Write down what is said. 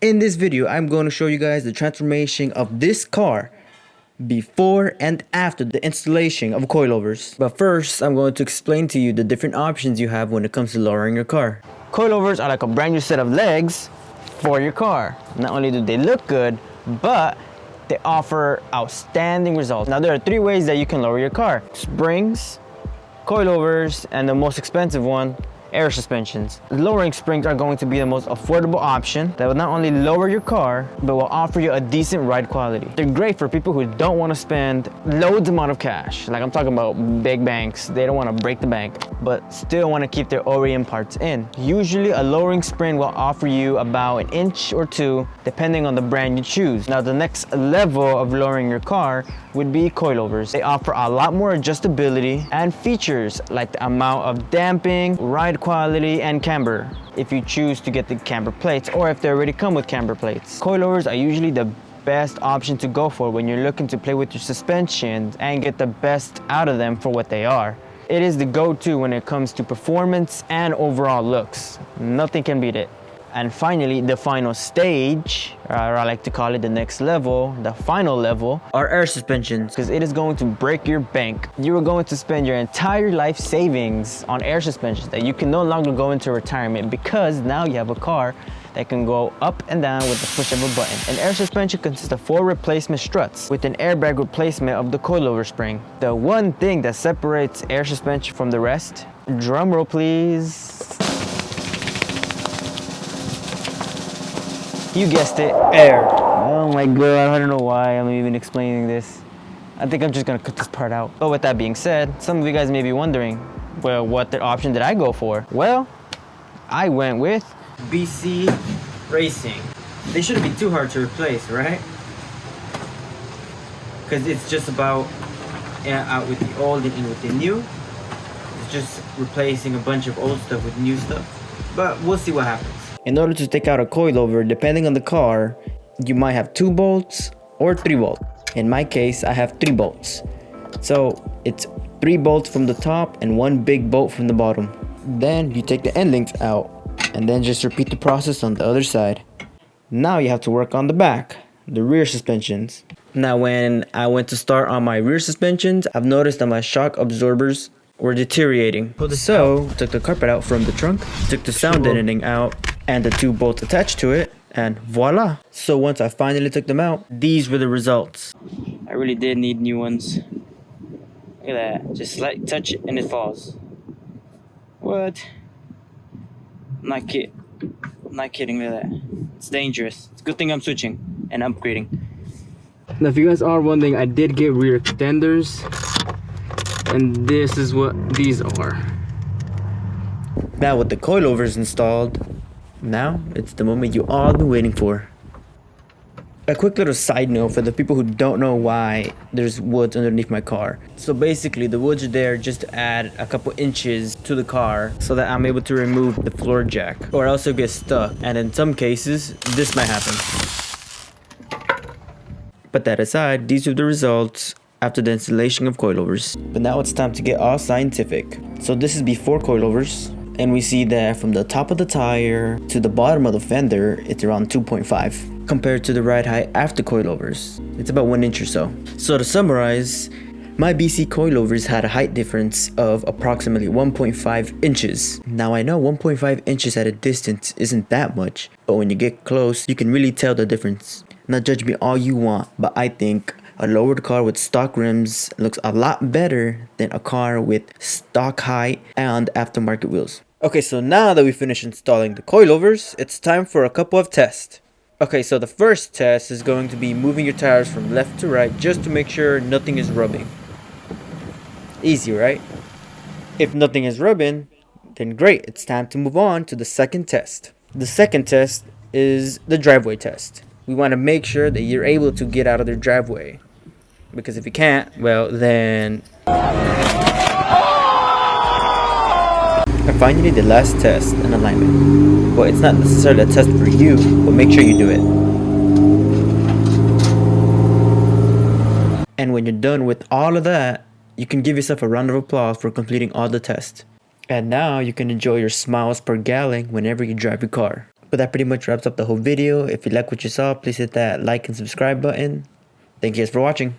In this video, I'm going to show you guys the transformation of this car before and after the installation of coilovers. But first, I'm going to explain to you the different options you have when it comes to lowering your car. Coilovers are like a brand new set of legs for your car. Not only do they look good, but they offer outstanding results. Now, there are three ways that you can lower your car: springs, coilovers, and the most expensive one, air suspensions. Lowering springs are going to be the most affordable option that will not only lower your car, but will offer you a decent ride quality. They're great for people who don't want to spend loads amount of cash. Like, I'm talking about big banks. They don't want to break the bank, but still want to keep their OEM parts in. Usually, a lowering spring will offer you about an inch or two, depending on the brand you choose. Now, the next level of lowering your car would be coilovers. They offer a lot more adjustability and features like the amount of damping, ride quality, and camber, if you choose to get the camber plates or if they already come with camber plates. Coilovers are usually the best option to go for when you're looking to play with your suspensions and get the best out of them for what they are. It is the go-to when it comes to performance and overall looks. Nothing can beat it. And finally, the final stage, or I like to call it the next level, the final level, are air suspensions, because it is going to break your bank. You are going to spend your entire life savings on air suspensions that you can no longer go into retirement, because now you have a car that can go up and down with the push of a button. An air suspension consists of 4 replacement struts with an airbag replacement of the coilover spring. The one thing that separates air suspension from the rest, drum roll please. You guessed it, air. Oh my god, I don't know why I'm even explaining this. I think I'm just gonna cut this part out. But with that being said, some of you guys may be wondering, well, what option did I go for? Well, I went with BC Racing. They shouldn't be too hard to replace, right? Because it's just about out with the old and in with the new. It's just replacing a bunch of old stuff with new stuff. But we'll see what happens. In order to take out a coilover, depending on the car, you might have 2 bolts or 3 bolts. In my case, I have 3 bolts. So it's 3 bolts from the top and 1 big bolt from the bottom. Then you take the end links out and then just repeat the process on the other side. Now you have to work on the back, the rear suspensions. Now when I went to start on my rear suspensions, I've noticed that my shock absorbers were deteriorating. So I took the carpet out from the trunk, took the sound deadening out, and the 2 bolts attached to it, and voila. So once I finally took them out, these were the results. I really did need new ones. Look at that, just like touch it and it falls. What? I'm not kidding, look at that. It's dangerous. It's a good thing I'm switching and upgrading. Now if you guys are wondering, I did get rear extenders, and this is what these are. Now with the coilovers installed, now it's the moment you all been waiting for. A quick little side note for the people who don't know why there's woods underneath my car. So basically the woods are there just to add a couple inches to the car so that I'm able to remove the floor jack, or else it'll get stuck, and in some cases this might happen. But that aside, these are the results after the installation of coilovers. But now it's time to get all scientific. So this is before coilovers. And we see that from the top of the tire to the bottom of the fender, it's around 2.5. Compared to the ride height after coilovers, it's about 1 inch or so. So to summarize, my BC coilovers had a height difference of approximately 1.5 inches. Now I know 1.5 inches at a distance isn't that much, but when you get close, you can really tell the difference. Now judge me all you want, but I think a lowered car with stock rims looks a lot better than a car with stock height and aftermarket wheels. Okay, so now that we finished installing the coilovers, it's time for a couple of tests. Okay, so the first test is going to be moving your tires from left to right just to make sure nothing is rubbing. Easy, right? If nothing is rubbing, then great, it's time to move on to the second test. The second test is the driveway test. We want to make sure that you're able to get out of their driveway. Because if you can't, well then... And finally, the last test, an alignment. Well, it's not necessarily a test for you, but make sure you do it. And when you're done with all of that, you can give yourself a round of applause for completing all the tests. And now you can enjoy your smiles per gallon whenever you drive your car. But that pretty much wraps up the whole video. If you like what you saw, please hit that like and subscribe button. Thank you guys for watching.